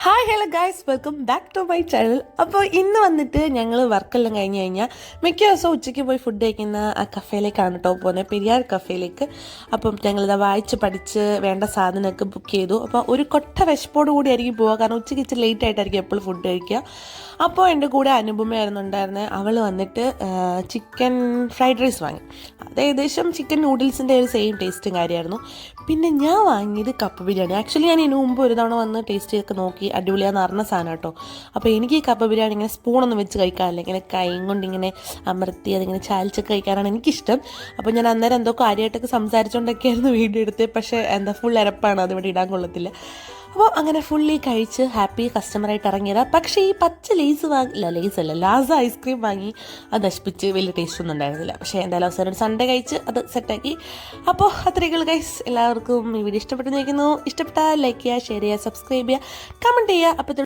Hi hello guys, welcome back to my channel. അപ്പോൾ ഇന്ന് വന്നിട്ട് ഞങ്ങൾ വർക്കെല്ലാം കഴിഞ്ഞ് കഴിഞ്ഞാൽ മിക്ക ദിവസവും ഉച്ചയ്ക്ക് പോയി ഫുഡ് കഴിക്കുന്ന ആ കഫേയിലേക്കാണ് കേട്ടോ പോകുന്നത്, പെരിയാർ കഫേയിലേക്ക്. അപ്പം ഞങ്ങളിത് വായിച്ച് പഠിച്ച് വേണ്ട സാധനമൊക്കെ ബുക്ക് ചെയ്തു. അപ്പോൾ ഒരു കൊട്ട വിശപ്പോട് കൂടി ആയിരിക്കും പോവുക, കാരണം ഉച്ചയ്ക്ക് ഇച്ചിരി ലേറ്റ് ആയിട്ടായിരിക്കും എപ്പോഴും ഫുഡ് കഴിക്കുക. അപ്പോൾ എൻ്റെ കൂടെ അനുപമയായിരുന്നു ഉണ്ടായിരുന്നത്. അവൾ വന്നിട്ട് ചിക്കൻ ഫ്രൈഡ് റൈസ് വാങ്ങി. അത് ഏകദേശം ചിക്കൻ നൂഡിൽസിൻ്റെ ഒരു സെയിം ടേസ്റ്റും കാര്യമായിരുന്നു. പിന്നെ ഞാൻ വാങ്ങിയത് കപ്പ ബിരിയാണി. ആക്ച്വലി ഞാൻ ഇതിനു മുമ്പ് ഒരു തവണ വന്ന് ടേസ്റ്റ് ചെയ്തൊക്കെ നോക്കി, അടിപൊളിയാന്ന് അറിഞ്ഞ സാധനം കേട്ടോ. അപ്പോൾ എനിക്ക് ഈ കപ്പ ബിരിയാണി ഇങ്ങനെ സ്പൂണൊന്നും വെച്ച് കഴിക്കാറില്ല, ഇങ്ങനെ കൈ കൊണ്ട് ഇങ്ങനെ അമർത്തി അതിങ്ങനെ ചാലിച്ചൊക്കെ കഴിക്കാനാണ് എനിക്കിഷ്ടം. അപ്പോൾ ഞാൻ അന്നേരം എന്തോ കാര്യമായിട്ടൊക്കെ സംസാരിച്ചുകൊണ്ടൊക്കെയായിരുന്നു വീഡിയോ എടുത്തത്. പക്ഷേ ഫുൾ അരപ്പാണ്, അതിവിടെ ഇടാൻ കൊള്ളത്തില്ല. അപ്പോൾ അങ്ങനെ ഫുള്ളി കഴിച്ച് ഹാപ്പി കസ്റ്റമറായിട്ട് ഇറങ്ങിയതാണ്. പക്ഷേ ഈ പച്ച ലേസല്ല ലാസ ഐസ്ക്രീം വാങ്ങി അത് നശിപ്പിച്ച് വലിയ ടേസ്റ്റ് ഒന്നും ഉണ്ടായിരുന്നില്ല. പക്ഷേ എന്തായാലും അവസാനം സൺഡേ കഴിച്ച് അത് സെറ്റാക്കി. അപ്പോൾ അത്രയ്ക്കുള്ള ഗൈസ്. എല്ലാവർക്കും ഈ വീഡിയോ ഇഷ്ടപ്പെട്ടെന്ന് ചോദിക്കുന്നു. ഇഷ്ടപ്പെട്ടാൽ ലൈക്ക് ചെയ്യുക, ഷെയർ ചെയ്യുക, സബ്സ്ക്രൈബ് ചെയ്യുക, കമൻറ്റ് ചെയ്യുക. അപ്പോൾ